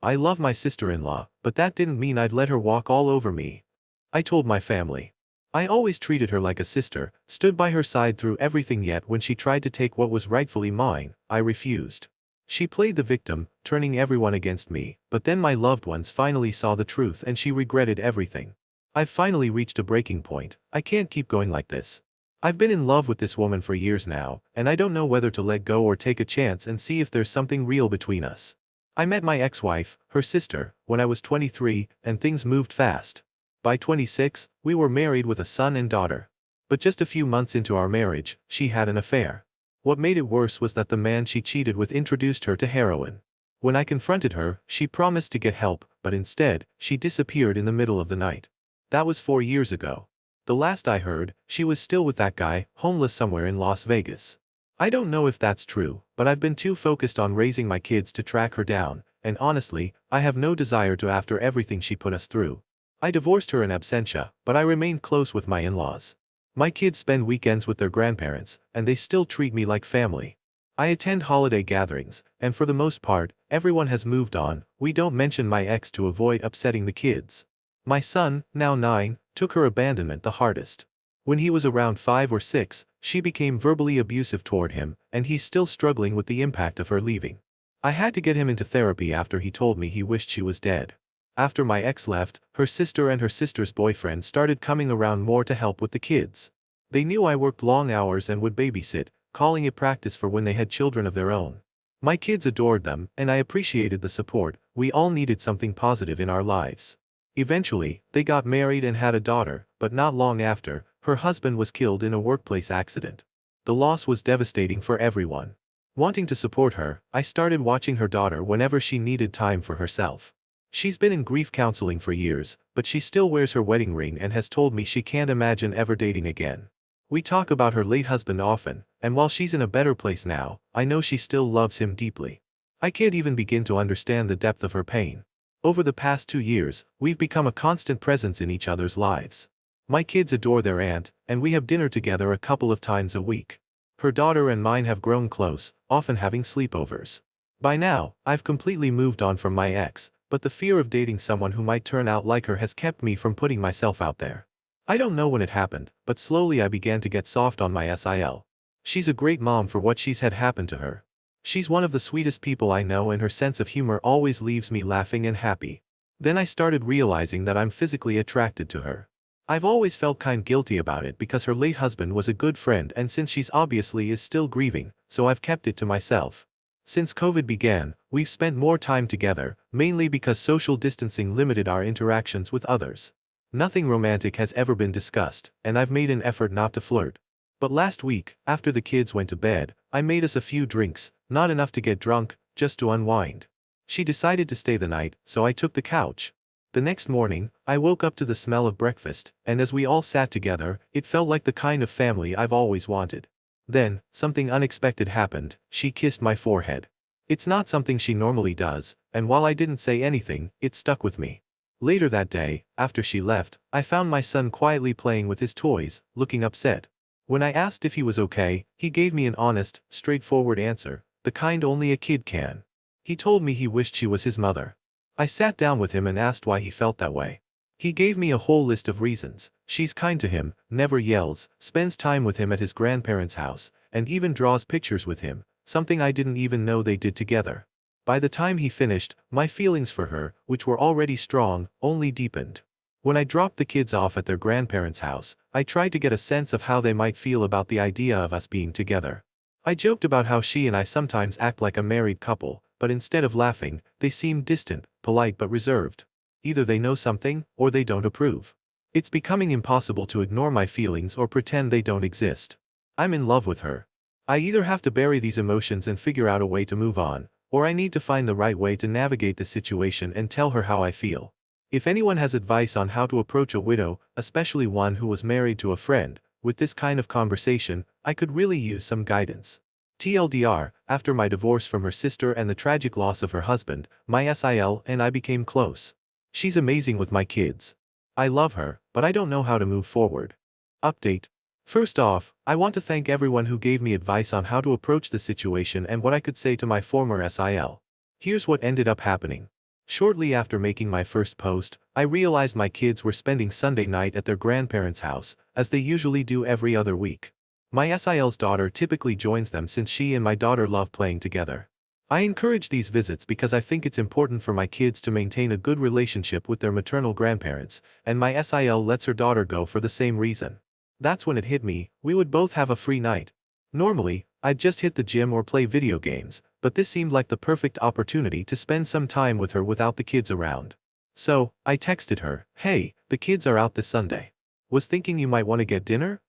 I love my sister-in-law, but that didn't mean I'd let her walk all over me. I told my family. I always treated her like a sister, stood by her side through everything, yet when she tried to take what was rightfully mine, I refused. She played the victim, turning everyone against me, but then my loved ones finally saw the truth and she regretted everything. I've finally reached a breaking point. I can't keep going like this. I've been in love with this woman for years now, and I don't know whether to let go or take a chance and see if there's something real between us. I met my ex-wife, her sister, when I was 23, and things moved fast. By 26, we were married with a son and daughter. But just a few months into our marriage, she had an affair. What made it worse was that the man she cheated with introduced her to heroin. When I confronted her, she promised to get help, but instead, she disappeared in the middle of the night. That was 4 years ago. The last I heard, she was still with that guy, homeless somewhere in Las Vegas. I don't know if that's true, but I've been too focused on raising my kids to track her down, and honestly, I have no desire to after everything she put us through. I divorced her in absentia, but I remained close with my in-laws. My kids spend weekends with their grandparents, and they still treat me like family. I attend holiday gatherings, and for the most part, everyone has moved on. We don't mention my ex to avoid upsetting the kids. My son, now 9, took her abandonment the hardest. When he was around 5 or 6, she became verbally abusive toward him, and he's still struggling with the impact of her leaving. I had to get him into therapy after he told me he wished she was dead. After my ex left, her sister and her sister's boyfriend started coming around more to help with the kids. They knew I worked long hours and would babysit, calling it practice for when they had children of their own. My kids adored them, and I appreciated the support. We all needed something positive in our lives. Eventually, they got married and had a daughter, but not long after, her husband was killed in a workplace accident. The loss was devastating for everyone. Wanting to support her, I started watching her daughter whenever she needed time for herself. She's been in grief counseling for years, but she still wears her wedding ring and has told me she can't imagine ever dating again. We talk about her late husband often, and while she's in a better place now, I know she still loves him deeply. I can't even begin to understand the depth of her pain. Over the past 2 years, we've become a constant presence in each other's lives. My kids adore their aunt, and we have dinner together a couple of times a week. Her daughter and mine have grown close, often having sleepovers. By now, I've completely moved on from my ex, but the fear of dating someone who might turn out like her has kept me from putting myself out there. I don't know when it happened, but slowly I began to get soft on my SIL. She's a great mom for what she's had happen to her. She's one of the sweetest people I know, and her sense of humor always leaves me laughing and happy. Then I started realizing that I'm physically attracted to her. I've always felt kind guilty about it because her late husband was a good friend, and since she's obviously is still grieving, so I've kept it to myself. Since COVID began, we've spent more time together, mainly because social distancing limited our interactions with others. Nothing romantic has ever been discussed, and I've made an effort not to flirt. But last week, after the kids went to bed, I made us a few drinks, not enough to get drunk, just to unwind. She decided to stay the night, so I took the couch. The next morning, I woke up to the smell of breakfast, and as we all sat together, it felt like the kind of family I've always wanted. Then, something unexpected happened. She kissed my forehead. It's not something she normally does, and while I didn't say anything, it stuck with me. Later that day, after she left, I found my son quietly playing with his toys, looking upset. When I asked if he was okay, he gave me an honest, straightforward answer, the kind only a kid can. He told me he wished she was his mother. I sat down with him and asked why he felt that way. He gave me a whole list of reasons. She's kind to him, never yells, spends time with him at his grandparents' house, and even draws pictures with him, something I didn't even know they did together. By the time he finished, my feelings for her, which were already strong, only deepened. When I dropped the kids off at their grandparents' house, I tried to get a sense of how they might feel about the idea of us being together. I joked about how she and I sometimes act like a married couple, but instead of laughing, they seemed distant, polite but reserved. Either they know something, or they don't approve. It's becoming impossible to ignore my feelings or pretend they don't exist. I'm in love with her. I either have to bury these emotions and figure out a way to move on, or I need to find the right way to navigate the situation and tell her how I feel. If anyone has advice on how to approach a widow, especially one who was married to a friend, with this kind of conversation, I could really use some guidance. TLDR, after my divorce from her sister and the tragic loss of her husband, my SIL and I became close. She's amazing with my kids. I love her, but I don't know how to move forward. Update. First off, I want to thank everyone who gave me advice on how to approach the situation and what I could say to my former SIL. Here's what ended up happening. Shortly after making my first post, I realized my kids were spending Sunday night at their grandparents' house, as they usually do every other week. My SIL's daughter typically joins them since she and my daughter love playing together. I encourage these visits because I think it's important for my kids to maintain a good relationship with their maternal grandparents, and my SIL lets her daughter go for the same reason. That's when it hit me, we would both have a free night. Normally, I'd just hit the gym or play video games, but this seemed like the perfect opportunity to spend some time with her without the kids around. So, I texted her, "Hey, the kids are out this Sunday. Was thinking you might want to get dinner?"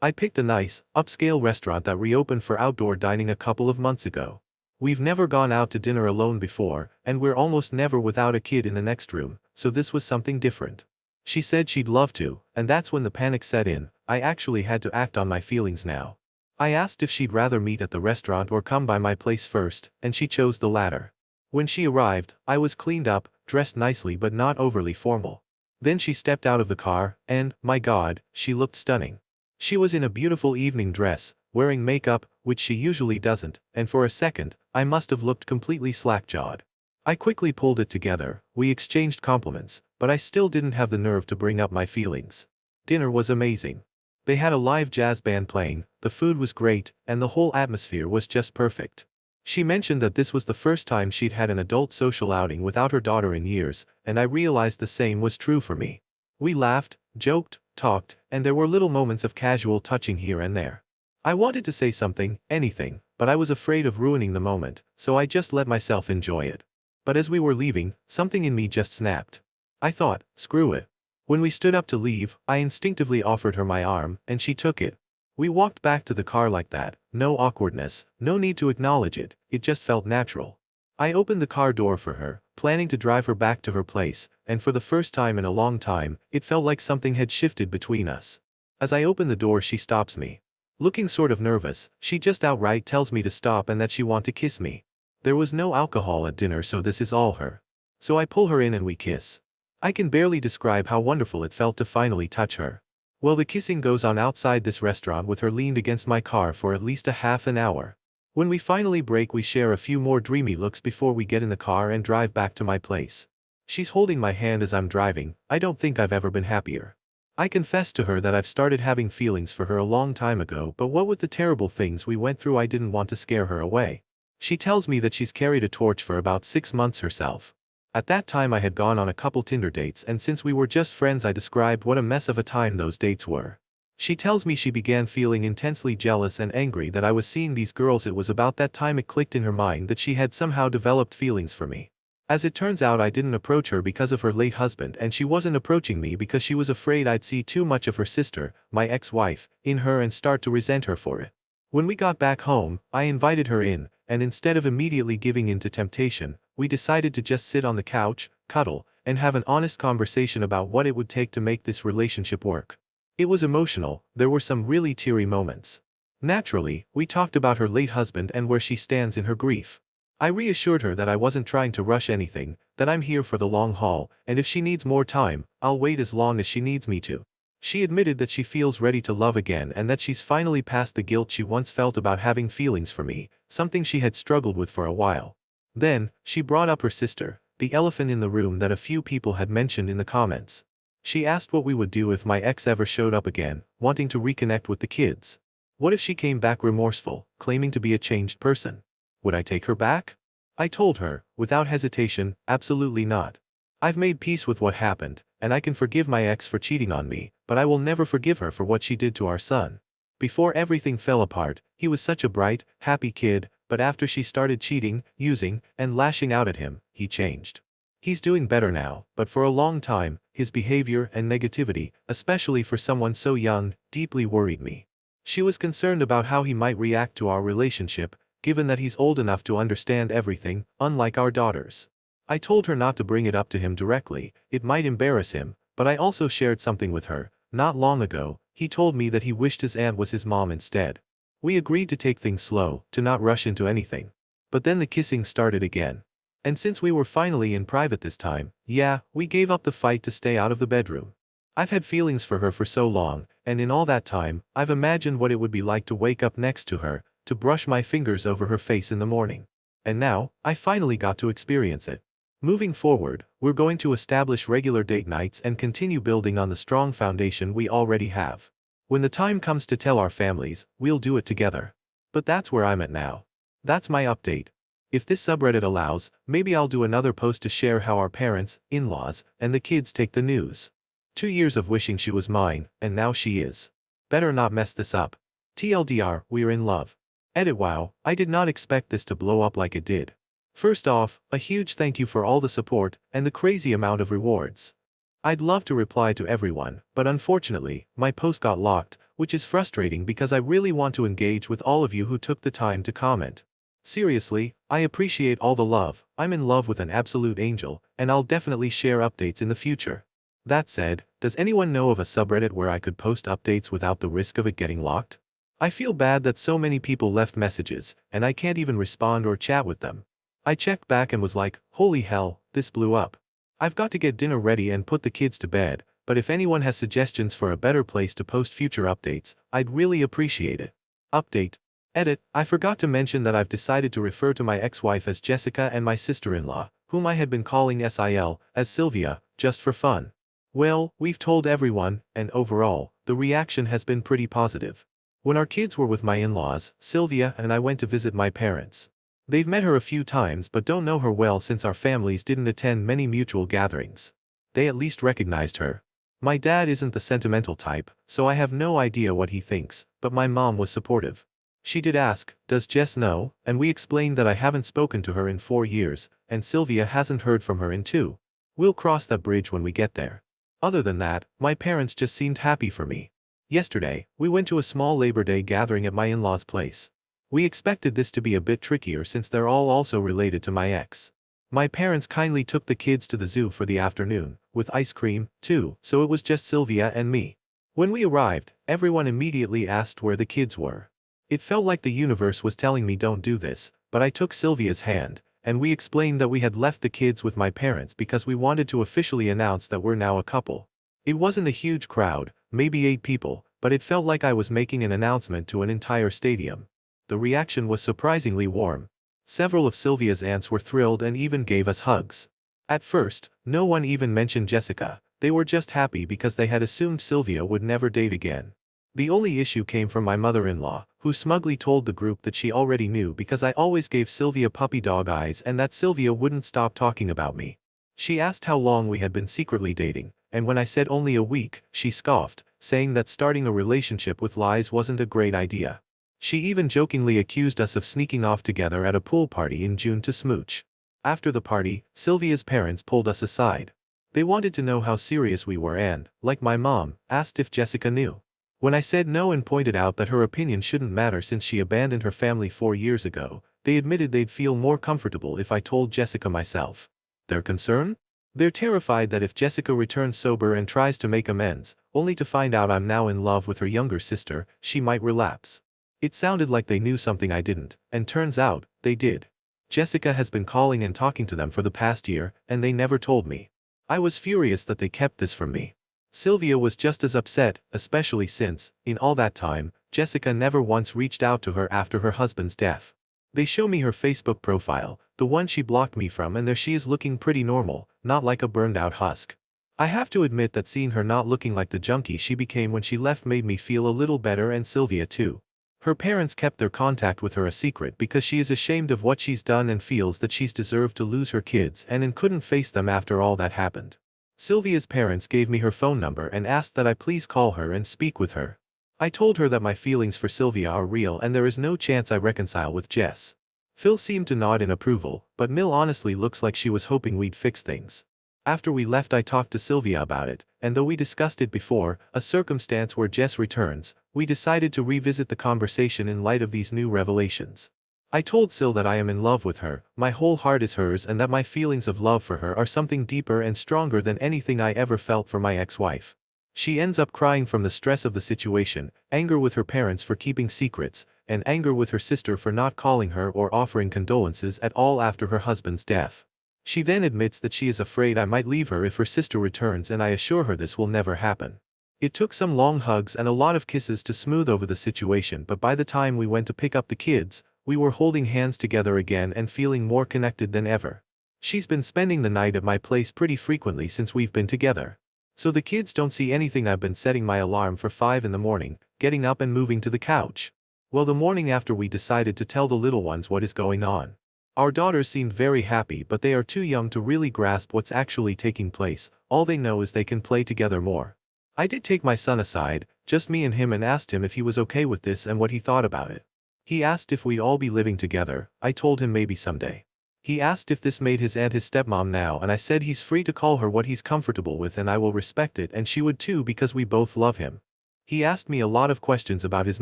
I picked a nice, upscale restaurant that reopened for outdoor dining a couple of months ago. We've never gone out to dinner alone before, and we're almost never without a kid in the next room, so this was something different. She said she'd love to, and that's when the panic set in. I actually had to act on my feelings now. I asked if she'd rather meet at the restaurant or come by my place first, and she chose the latter. When she arrived, I was cleaned up, dressed nicely but not overly formal. Then she stepped out of the car, and, my God, she looked stunning. She was in a beautiful evening dress, wearing makeup, which she usually doesn't, and for a second, I must have looked completely slack-jawed. I quickly pulled it together, we exchanged compliments, but I still didn't have the nerve to bring up my feelings. Dinner was amazing. They had a live jazz band playing, the food was great, and the whole atmosphere was just perfect. She mentioned that this was the first time she'd had an adult social outing without her daughter in years, and I realized the same was true for me. We laughed, joked, talked, and there were little moments of casual touching here and there. I wanted to say something, anything, but I was afraid of ruining the moment, so I just let myself enjoy it. But as we were leaving, something in me just snapped. I thought, screw it. When we stood up to leave, I instinctively offered her my arm, and she took it. We walked back to the car like that, no awkwardness, no need to acknowledge it, it just felt natural. I opened the car door for her, planning to drive her back to her place, and for the first time in a long time, it felt like something had shifted between us. As I open the door, she stops me. Looking sort of nervous, she just outright tells me to stop and that she wants to kiss me. There was no alcohol at dinner, so this is all her. So I pull her in and we kiss. I can barely describe how wonderful it felt to finally touch her. Well, the kissing goes on outside this restaurant with her leaned against my car for at least a half an hour. When we finally break, we share a few more dreamy looks before we get in the car and drive back to my place. She's holding my hand as I'm driving. I don't think I've ever been happier. I confessed to her that I've started having feelings for her a long time ago, but what with the terrible things we went through, I didn't want to scare her away. She tells me that she's carried a torch for about 6 months herself. At that time I had gone on a couple Tinder dates, and since we were just friends I described what a mess of a time those dates were. She tells me she began feeling intensely jealous and angry that I was seeing these girls. It was about that time it clicked in her mind that she had somehow developed feelings for me. As it turns out, I didn't approach her because of her late husband, and she wasn't approaching me because she was afraid I'd see too much of her sister, my ex-wife, in her and start to resent her for it. When we got back home, I invited her in, and instead of immediately giving in to temptation, we decided to just sit on the couch, cuddle, and have an honest conversation about what it would take to make this relationship work. It was emotional, there were some really teary moments. Naturally, we talked about her late husband and where she stands in her grief. I reassured her that I wasn't trying to rush anything, that I'm here for the long haul, and if she needs more time, I'll wait as long as she needs me to. She admitted that she feels ready to love again and that she's finally past the guilt she once felt about having feelings for me, something she had struggled with for a while. Then, she brought up her sister, the elephant in the room that a few people had mentioned in the comments. She asked what we would do if my ex ever showed up again, wanting to reconnect with the kids. What if she came back remorseful, claiming to be a changed person? Would I take her back? I told her, without hesitation, absolutely not. I've made peace with what happened, and I can forgive my ex for cheating on me, but I will never forgive her for what she did to our son. Before everything fell apart, he was such a bright, happy kid, but after she started cheating, using, and lashing out at him, he changed. He's doing better now, but for a long time, his behavior and negativity, especially for someone so young, deeply worried me. She was concerned about how he might react to our relationship, given that he's old enough to understand everything, unlike our daughters. I told her not to bring it up to him directly, it might embarrass him, but I also shared something with her. Not long ago, he told me that he wished his aunt was his mom instead. We agreed to take things slow, to not rush into anything. But then the kissing started again. And since we were finally in private this time, yeah, we gave up the fight to stay out of the bedroom. I've had feelings for her for so long, and in all that time, I've imagined what it would be like to wake up next to her, to brush my fingers over her face in the morning. And now, I finally got to experience it. Moving forward, we're going to establish regular date nights and continue building on the strong foundation we already have. When the time comes to tell our families, we'll do it together. But that's where I'm at now. That's my update. If this subreddit allows, maybe I'll do another post to share how our parents, in-laws, and the kids take the news. 2 years of wishing she was mine, and now she is. Better not mess this up. TLDR, we're in love. Edit. Wow, I did not expect this to blow up like it did. First off, a huge thank you for all the support and the crazy amount of rewards. I'd love to reply to everyone, but unfortunately, my post got locked, which is frustrating because I really want to engage with all of you who took the time to comment. Seriously, I appreciate all the love. I'm in love with an absolute angel, and I'll definitely share updates in the future. That said, does anyone know of a subreddit where I could post updates without the risk of it getting locked? I feel bad that so many people left messages, and I can't even respond or chat with them. I checked back and was like, holy hell, this blew up. I've got to get dinner ready and put the kids to bed, but if anyone has suggestions for a better place to post future updates, I'd really appreciate it. Update. Edit. I forgot to mention that I've decided to refer to my ex-wife as Jessica and my sister-in-law, whom I had been calling SIL, as Sylvia, just for fun. Well, we've told everyone, and overall, the reaction has been pretty positive. When our kids were with my in-laws, Sylvia and I went to visit my parents. They've met her a few times but don't know her well since our families didn't attend many mutual gatherings. They at least recognized her. My dad isn't the sentimental type, so I have no idea what he thinks, but my mom was supportive. She did ask, does Jess know? And we explained that I haven't spoken to her in 4 years, and Sylvia hasn't heard from her in 2. We'll cross that bridge when we get there. Other than that, my parents just seemed happy for me. Yesterday, we went to a small Labor Day gathering at my in-laws' place. We expected this to be a bit trickier since they're all also related to my ex. My parents kindly took the kids to the zoo for the afternoon, with ice cream, too, so it was just Sylvia and me. When we arrived, everyone immediately asked where the kids were. It felt like the universe was telling me don't do this, but I took Sylvia's hand, and we explained that we had left the kids with my parents because we wanted to officially announce that we're now a couple. It wasn't a huge crowd, maybe 8 people, but it felt like I was making an announcement to an entire stadium. The reaction was surprisingly warm. Several of Sylvia's aunts were thrilled and even gave us hugs. At first, no one even mentioned Jessica. They were just happy because they had assumed Sylvia would never date again. The only issue came from my mother-in-law, who smugly told the group that she already knew because I always gave Sylvia puppy dog eyes and that Sylvia wouldn't stop talking about me. She asked how long we had been secretly dating, and when I said only a week, she scoffed, saying that starting a relationship with lies wasn't a great idea. She even jokingly accused us of sneaking off together at a pool party in June to smooch. After the party, Sylvia's parents pulled us aside. They wanted to know how serious we were and, like my mom, asked if Jessica knew. When I said no and pointed out that her opinion shouldn't matter since she abandoned her family 4 years ago, they admitted they'd feel more comfortable if I told Jessica myself. Their concern? They're terrified that if Jessica returns sober and tries to make amends, only to find out I'm now in love with her younger sister, she might relapse. It sounded like they knew something I didn't, and turns out, they did. Jessica has been calling and talking to them for the past year, and they never told me. I was furious that they kept this from me. Sylvia was just as upset, especially since, in all that time, Jessica never once reached out to her after her husband's death. They show me her Facebook profile, the one she blocked me from, and there she is looking pretty normal, not like a burned-out husk. I have to admit that seeing her not looking like the junkie she became when she left made me feel a little better, and Sylvia too. Her parents kept their contact with her a secret because she is ashamed of what she's done and feels that she's deserved to lose her kids and couldn't face them after all that happened. Sylvia's parents gave me her phone number and asked that I please call her and speak with her. I told her that my feelings for Sylvia are real and there is no chance I reconcile with Jess. Phil seemed to nod in approval, but Mill honestly looks like she was hoping we'd fix things. After we left I talked to Sylvia about it, and though we discussed it before, a circumstance where Jess returns, we decided to revisit the conversation in light of these new revelations. I told Syl that I am in love with her, my whole heart is hers, and that my feelings of love for her are something deeper and stronger than anything I ever felt for my ex-wife. She ends up crying from the stress of the situation, anger with her parents for keeping secrets, and anger with her sister for not calling her or offering condolences at all after her husband's death. She then admits that she is afraid I might leave her if her sister returns, and I assure her this will never happen. It took some long hugs and a lot of kisses to smooth over the situation, but by the time we went to pick up the kids, we were holding hands together again and feeling more connected than ever. She's been spending the night at my place pretty frequently since we've been together. So the kids don't see anything. I've been setting my alarm for 5 in the morning, getting up and moving to the couch. Well, the morning after we decided to tell the little ones what is going on. Our daughters seemed very happy, but they are too young to really grasp what's actually taking place. All they know is they can play together more. I did take my son aside, just me and him, and asked him if he was okay with this and what he thought about it. He asked if we'd all be living together. I told him maybe someday. He asked if this made his aunt his stepmom now, and I said he's free to call her what he's comfortable with and I will respect it, and she would too because we both love him. He asked me a lot of questions about his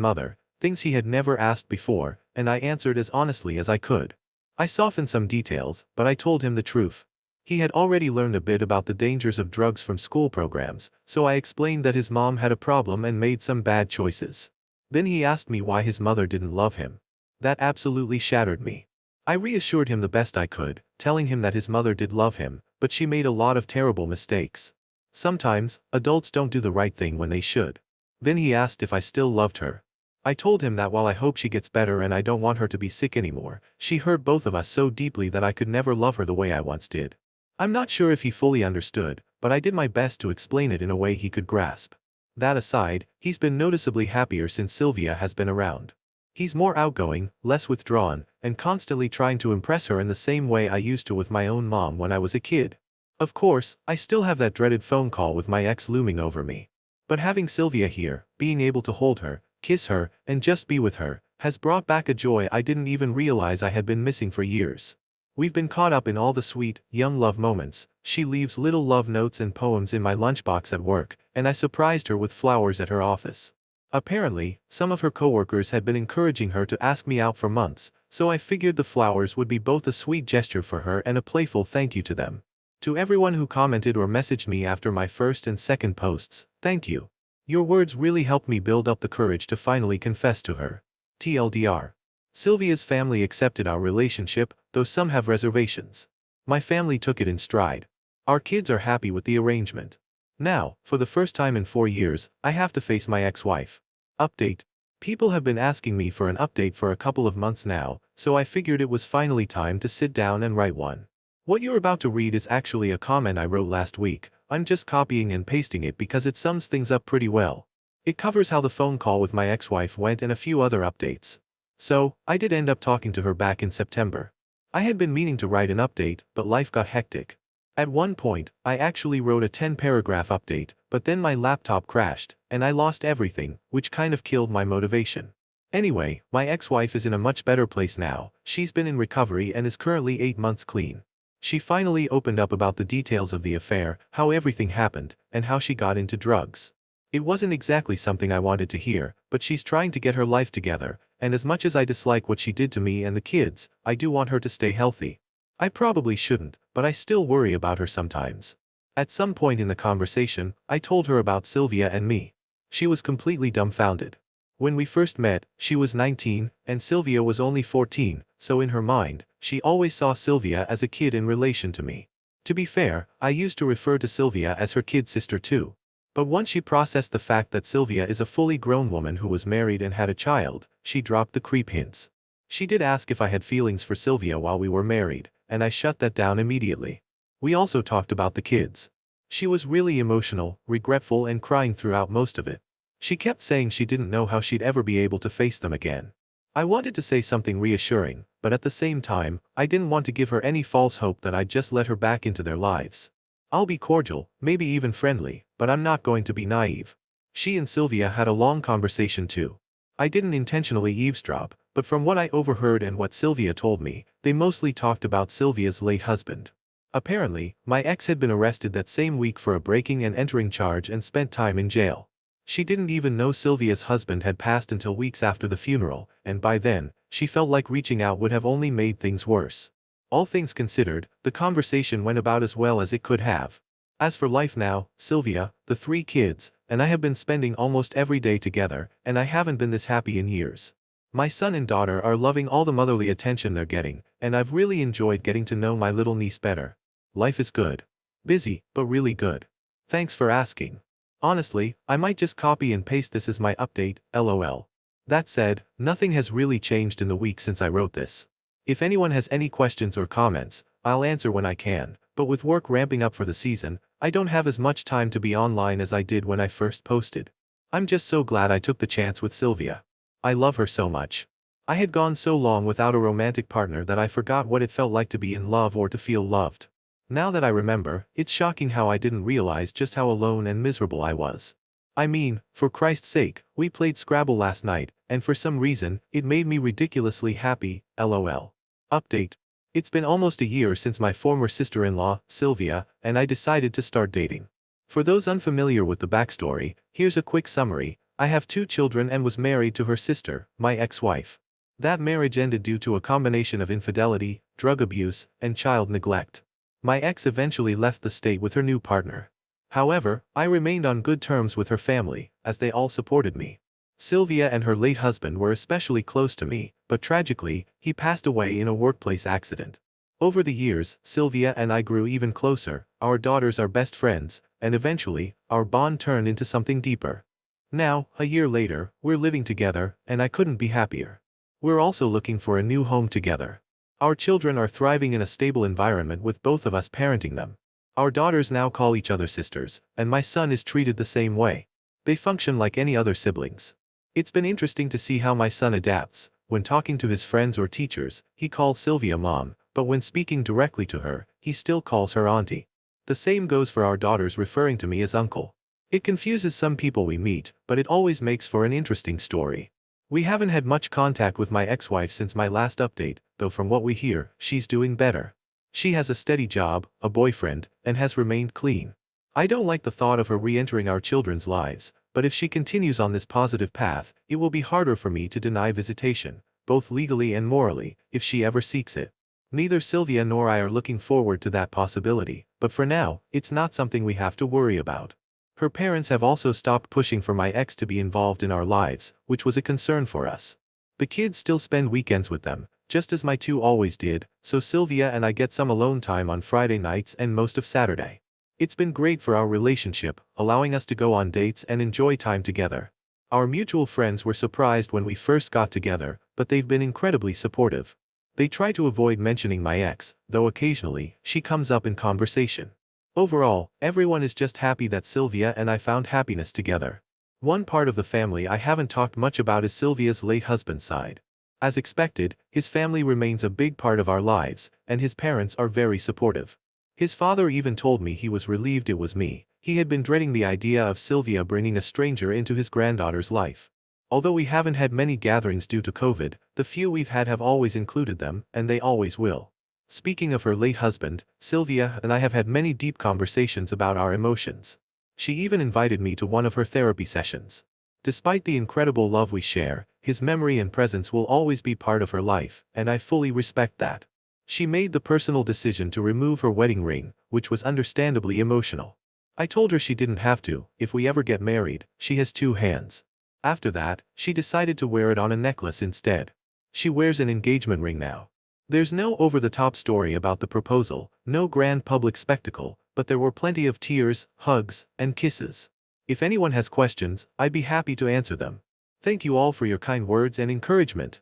mother, things he had never asked before, and I answered as honestly as I could. I softened some details, but I told him the truth. He had already learned a bit about the dangers of drugs from school programs, so I explained that his mom had a problem and made some bad choices. Then he asked me why his mother didn't love him. That absolutely shattered me. I reassured him the best I could, telling him that his mother did love him, but she made a lot of terrible mistakes. Sometimes, adults don't do the right thing when they should. Then he asked if I still loved her. I told him that while I hope she gets better and I don't want her to be sick anymore, she hurt both of us so deeply that I could never love her the way I once did. I'm not sure if he fully understood, but I did my best to explain it in a way he could grasp. That aside, he's been noticeably happier since Sylvia has been around. He's more outgoing, less withdrawn, and constantly trying to impress her in the same way I used to with my own mom when I was a kid. Of course, I still have that dreaded phone call with my ex looming over me. But having Sylvia here, being able to hold her, kiss her, and just be with her, has brought back a joy I didn't even realize I had been missing for years. We've been caught up in all the sweet, young love moments. She leaves little love notes and poems in my lunchbox at work, and I surprised her with flowers at her office. Apparently, some of her coworkers had been encouraging her to ask me out for months, so I figured the flowers would be both a sweet gesture for her and a playful thank you to them. To everyone who commented or messaged me after my first and second posts, thank you. Your words really helped me build up the courage to finally confess to her. TLDR. Sylvia's family accepted our relationship, though some have reservations. My family took it in stride. Our kids are happy with the arrangement. Now, for the first time in 4 years, I have to face my ex-wife. Update. People have been asking me for an update for a couple of months now, so I figured it was finally time to sit down and write one. What you're about to read is actually a comment I wrote last week. I'm just copying and pasting it because it sums things up pretty well. It covers how the phone call with my ex-wife went and a few other updates. So, I did end up talking to her back in September. I had been meaning to write an update, but life got hectic. At one point, I actually wrote a 10-paragraph update, but then my laptop crashed, and I lost everything, which kind of killed my motivation. Anyway, my ex-wife is in a much better place now. She's been in recovery and is currently 8 months clean. She finally opened up about the details of the affair, how everything happened, and how she got into drugs. It wasn't exactly something I wanted to hear, but she's trying to get her life together, and as much as I dislike what she did to me and the kids, I do want her to stay healthy. I probably shouldn't, but I still worry about her sometimes. At some point in the conversation, I told her about Sylvia and me. She was completely dumbfounded. When we first met, she was 19, and Sylvia was only 14, so in her mind, she always saw Sylvia as a kid in relation to me. To be fair, I used to refer to Sylvia as her kid sister too. But once she processed the fact that Sylvia is a fully grown woman who was married and had a child, she dropped the creep hints. She did ask if I had feelings for Sylvia while we were married, and I shut that down immediately. We also talked about the kids. She was really emotional, regretful, and crying throughout most of it. She kept saying she didn't know how she'd ever be able to face them again. I wanted to say something reassuring, but at the same time, I didn't want to give her any false hope that I'd just let her back into their lives. I'll be cordial, maybe even friendly, but I'm not going to be naive. She and Sylvia had a long conversation too. I didn't intentionally eavesdrop, but from what I overheard and what Sylvia told me, they mostly talked about Sylvia's late husband. Apparently, my ex had been arrested that same week for a breaking and entering charge and spent time in jail. She didn't even know Sylvia's husband had passed until weeks after the funeral, and by then, she felt like reaching out would have only made things worse. All things considered, the conversation went about as well as it could have. As for life now, Sylvia, the 3 kids, and I have been spending almost every day together, and I haven't been this happy in years. My son and daughter are loving all the motherly attention they're getting, and I've really enjoyed getting to know my little niece better. Life is good. Busy, but really good. Thanks for asking. Honestly, I might just copy and paste this as my update, lol. That said, nothing has really changed in the week since I wrote this. If anyone has any questions or comments, I'll answer when I can, but with work ramping up for the season, I don't have as much time to be online as I did when I first posted. I'm just so glad I took the chance with Sylvia. I love her so much. I had gone so long without a romantic partner that I forgot what it felt like to be in love or to feel loved. Now that I remember, it's shocking how I didn't realize just how alone and miserable I was. I mean, for Christ's sake, we played Scrabble last night, and for some reason, it made me ridiculously happy, lol. Update. It's been almost a year since my former sister-in-law, Sylvia, and I decided to start dating. For those unfamiliar with the backstory, here's a quick summary. I have 2 children and was married to her sister, my ex-wife. That marriage ended due to a combination of infidelity, drug abuse, and child neglect. My ex eventually left the state with her new partner. However, I remained on good terms with her family, as they all supported me. Sylvia and her late husband were especially close to me, but tragically, he passed away in a workplace accident. Over the years, Sylvia and I grew even closer, our daughters are best friends, and eventually, our bond turned into something deeper. Now, a year later, we're living together, and I couldn't be happier. We're also looking for a new home together. Our children are thriving in a stable environment with both of us parenting them. Our daughters now call each other sisters, and my son is treated the same way. They function like any other siblings. It's been interesting to see how my son adapts. When talking to his friends or teachers, he calls Sylvia mom, but when speaking directly to her, he still calls her auntie. The same goes for our daughters referring to me as uncle. It confuses some people we meet, but it always makes for an interesting story. We haven't had much contact with my ex-wife since my last update, though from what we hear, she's doing better. She has a steady job, a boyfriend, and has remained clean. I don't like the thought of her re-entering our children's lives, but if she continues on this positive path, it will be harder for me to deny visitation, both legally and morally, if she ever seeks it. Neither Sylvia nor I are looking forward to that possibility, but for now, it's not something we have to worry about. Her parents have also stopped pushing for my ex to be involved in our lives, which was a concern for us. The kids still spend weekends with them, just as my 2 always did, so Sylvia and I get some alone time on Friday nights and most of Saturday. It's been great for our relationship, allowing us to go on dates and enjoy time together. Our mutual friends were surprised when we first got together, but they've been incredibly supportive. They try to avoid mentioning my ex, though occasionally, she comes up in conversation. Overall, everyone is just happy that Sylvia and I found happiness together. One part of the family I haven't talked much about is Sylvia's late husband's side. As expected, his family remains a big part of our lives, and his parents are very supportive. His father even told me he was relieved it was me. He had been dreading the idea of Sylvia bringing a stranger into his granddaughter's life. Although we haven't had many gatherings due to COVID, the few we've had have always included them, and they always will. Speaking of her late husband, Sylvia and I have had many deep conversations about our emotions. She even invited me to one of her therapy sessions. Despite the incredible love we share, his memory and presence will always be part of her life, and I fully respect that. She made the personal decision to remove her wedding ring, which was understandably emotional. I told her she didn't have to. If we ever get married, she has 2 hands. After that, she decided to wear it on a necklace instead. She wears an engagement ring now. There's no over-the-top story about the proposal, no grand public spectacle, but there were plenty of tears, hugs, and kisses. If anyone has questions, I'd be happy to answer them. Thank you all for your kind words and encouragement.